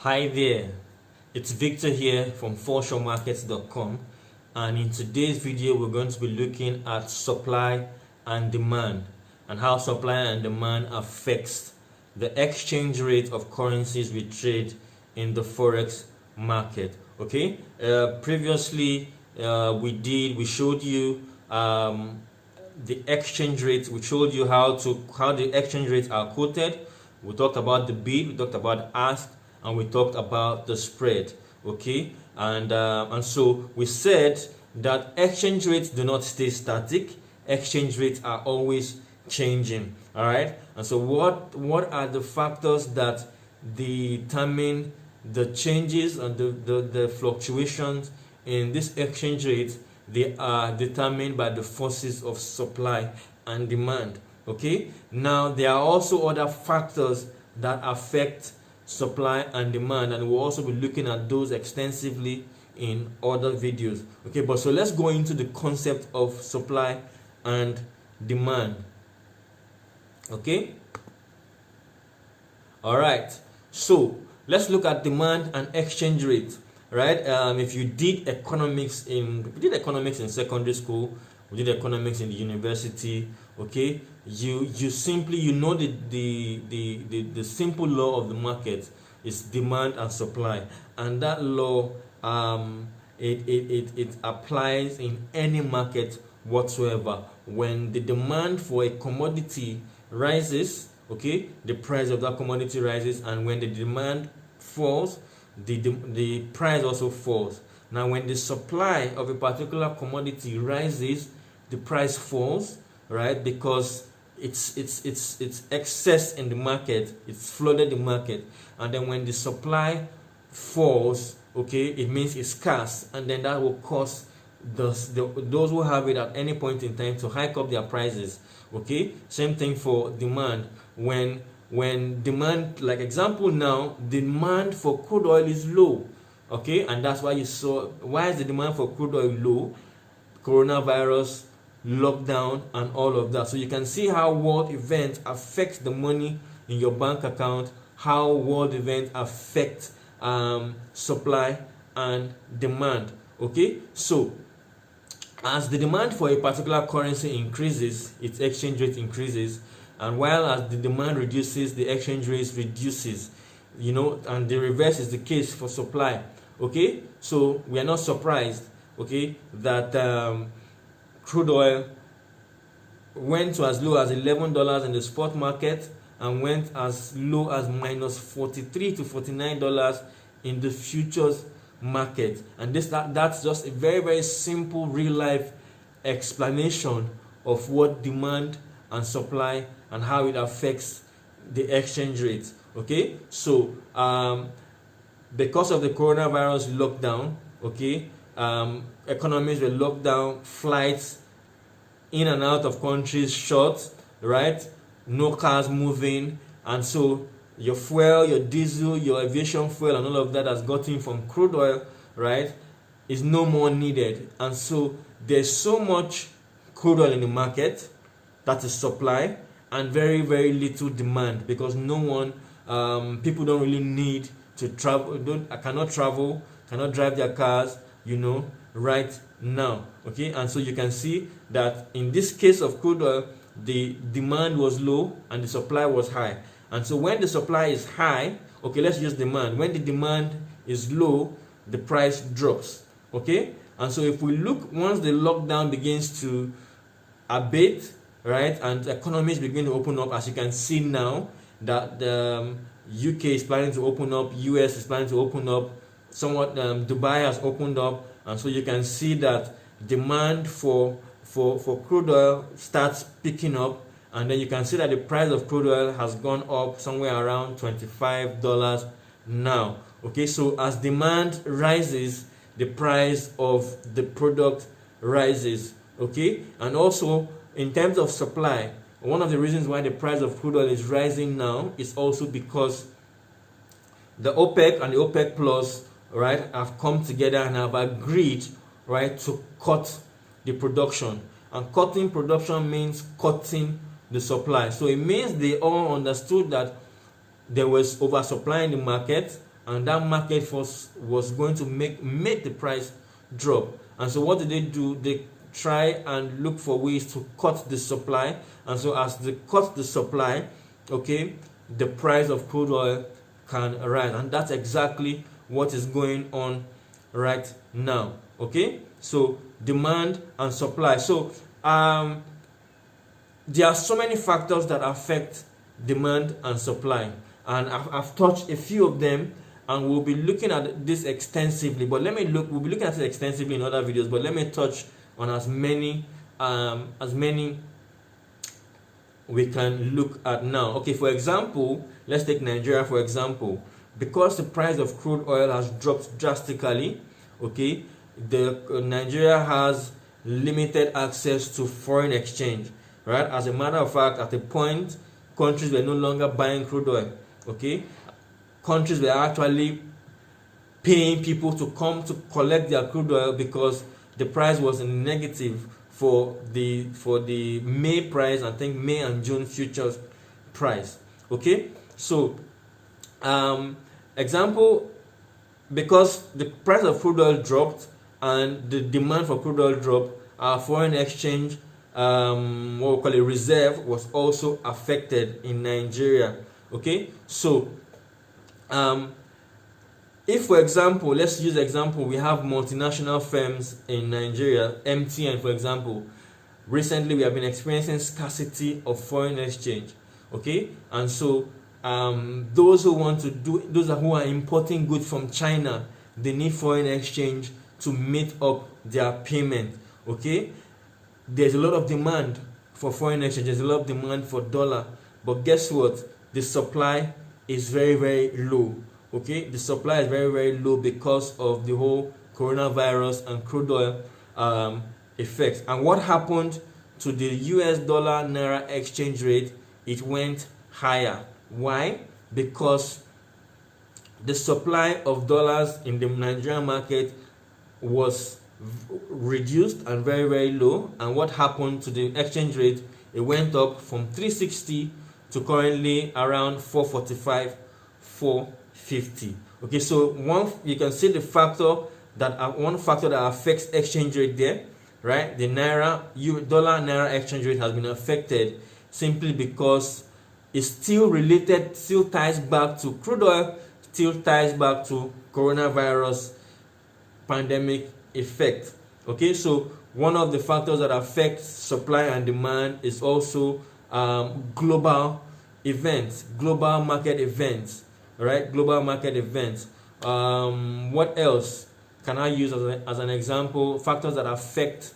Hi there, it's Victor here from foreces.com, and in today's video we're going to be looking at supply and demand and how supply and demand affects the exchange rate of currencies we trade in the forex market. Okay, previously we showed you the exchange rates. We showed you how the exchange rates are quoted. We talked about the bid, we talked about ask, and we talked about the spread. Okay, and so we said that exchange rates do not stay static. Exchange rates are always changing. All right, and so what are the factors that determine the changes and the fluctuations in this exchange rate? They are determined by the forces of supply and demand. Okay, now there are also other factors that affect supply and demand, and we'll also be looking at those extensively in other videos. Okay, but so let's go into the concept of supply and demand. Okay, all right, so let's look at demand and exchange rate. Right, if you did economics in secondary school, we did economics in the university. Okay, you simply know the simple law of the market is demand and supply, and that law it applies in any market whatsoever. When the demand for a commodity rises, okay, the price of that commodity rises, and when the demand falls, the price also falls. Now when the supply of a particular commodity rises, the price falls, right? Because it's excess in the market, it's flooded the market. And then when the supply falls, okay, it means it's scarce, and then that will cause those who have it at any point in time to hike up their prices. Okay, same thing for demand. When demand, like example now, demand for crude oil is low. Okay, and that's why you saw, why is the demand for crude oil low? Coronavirus, lockdown, and all of that. So you can see how world events affect the money in your bank account, how world events affect supply and demand. Okay, so as the demand for a particular currency increases, its exchange rate increases, and while as the demand reduces, the exchange rate reduces. You know, and the reverse is the case for supply. Okay, so we are not surprised, okay, that crude oil went to as low as $11 in the spot market and went as low as minus $43 to $49 in the futures market. And that's just a very simple real life explanation of what demand and supply and how it affects the exchange rate. Okay, so because of the coronavirus lockdown, okay, economies were locked down, flights in and out of countries short, right? No cars moving, and so your fuel, your diesel, your aviation fuel, and all of that has gotten from crude oil, right, is no more needed. And so there's so much crude oil in the market, that is supply, and very little demand, because no one, people don't really need to travel, cannot travel, cannot drive their cars, you know, right now. Okay, and so you can see that in this case of crude oil, the demand was low and the supply was high. And so when the supply is high, okay, let's use demand. When the demand is low, the price drops. Okay, and so if we look, once the lockdown begins to abate, right, and economies begin to open up, as you can see now that the UK is planning to open up, US is planning to open up, somewhat Dubai has opened up, and so you can see that demand for crude oil starts picking up, and then you can see that the price of crude oil has gone up somewhere around $25 now. Okay, so as demand rises, the price of the product rises. Okay, and also in terms of supply, one of the reasons why the price of crude oil is rising now is also because the OPEC and the OPEC Plus, right, have come together and have agreed, right, to cut the production. And cutting production means cutting the supply. So it means they all understood that there was oversupply in the market, and that market force was going to make the price drop. And so what did they do? They try and look for ways to cut the supply. And so as they cut the supply, okay, the price of crude oil can rise, and that's exactly what is going on right now. Okay, so demand and supply. So there are so many factors that affect demand and supply, and I've touched a few of them, and we'll be looking at this extensively. But we'll be looking at it extensively in other videos, but let me touch on as many we can look at now. Okay, for example, let's take Nigeria for example. Because the price of crude oil has dropped drastically, okay, Nigeria has limited access to foreign exchange, right? As a matter of fact, at a point, countries were no longer buying crude oil, okay? Countries were actually paying people to come to collect their crude oil because the price was in negative for the May price, I think May and June futures price. Okay, so example, because the price of crude oil dropped and the demand for crude oil dropped, our foreign exchange what we call a reserve was also affected in Nigeria. Okay, so if, for example, let's use example, we have multinational firms in Nigeria, MTN for example. Recently we have been experiencing scarcity of foreign exchange, okay, and so those who are importing goods from China, they need foreign exchange to meet up their payment. Okay, there's a lot of demand for foreign exchange, there's a lot of demand for dollar, but guess what? The supply is very, very low. Okay, the supply is very, very low because of the whole coronavirus and crude oil effects. And what happened to the US dollar naira exchange rate? It went higher. Why? Because the supply of dollars in the Nigerian market was reduced and very, very low. And what happened to the exchange rate? It went up from 360 to currently around 445, 450. Okay, so you can see the factor that one factor that affects exchange rate there, right? The dollar naira exchange rate has been affected simply because it's still ties back to crude oil, still ties back to coronavirus pandemic effect. Okay, so one of the factors that affects supply and demand is also global market events. Right, global market events. What else can I use as an example? Factors that affect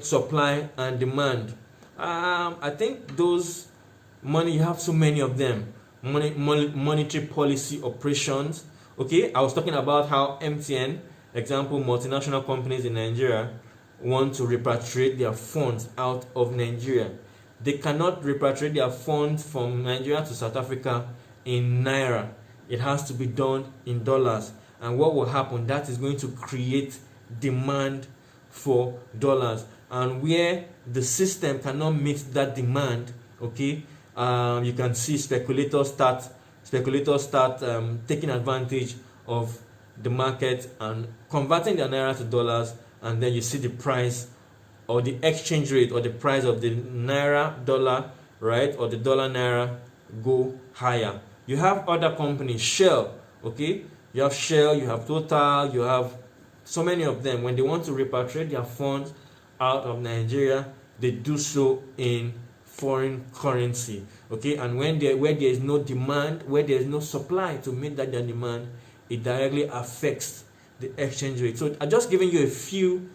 supply and demand. I think you have so many of them. Monetary policy operations. Okay, I was talking about how MTN, example, multinational companies in Nigeria want to repatriate their funds out of Nigeria. They cannot repatriate their funds from Nigeria to South Africa in naira. It has to be done in dollars. And what will happen? That is going to create demand for dollars. And where the system cannot meet that demand, okay, you can see speculators start taking advantage of the market and converting their naira to dollars, and then you see the price or the exchange rate or the price of the naira dollar, right, or the dollar naira go higher. You have other companies, Shell, okay, you have Shell, you have Total, you have so many of them. When they want to repatriate their funds out of Nigeria, they do so in foreign currency, okay, and where there is no demand, where there is no supply to meet that demand, it directly affects the exchange rate. So I'm just giving you a few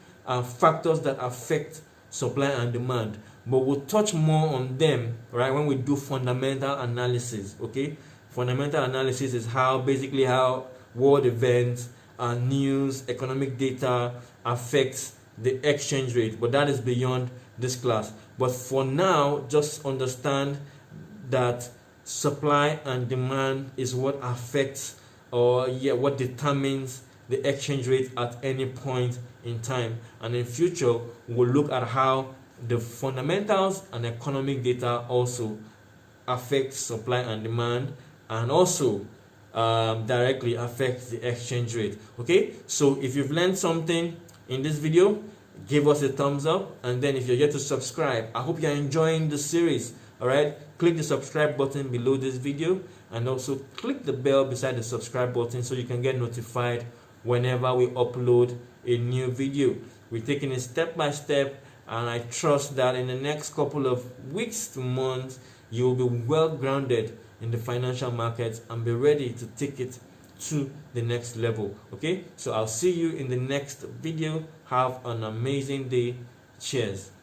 factors that affect supply and demand, but we'll touch more on them, right, when we do fundamental analysis. Okay, fundamental analysis is basically how world events and news, economic data affects the exchange rate, but that is beyond this class. But for now, just understand that supply and demand is what affects what determines the exchange rate at any point in time. And in future, we'll look at how the fundamentals and economic data also affect supply and demand, and also directly affect the exchange rate. Okay, so if you've learned something in this video, give us a thumbs up, and then if you're yet to subscribe, I hope you're enjoying the series. All right, click the subscribe button below this video, and also click the bell beside the subscribe button so you can get notified whenever we upload a new video. We're taking it step by step, and I trust that in the next couple of weeks to months you will be well grounded in the financial markets and be ready to take it to the next level. Okay, so I'll see you in the next video. Have an amazing day. Cheers.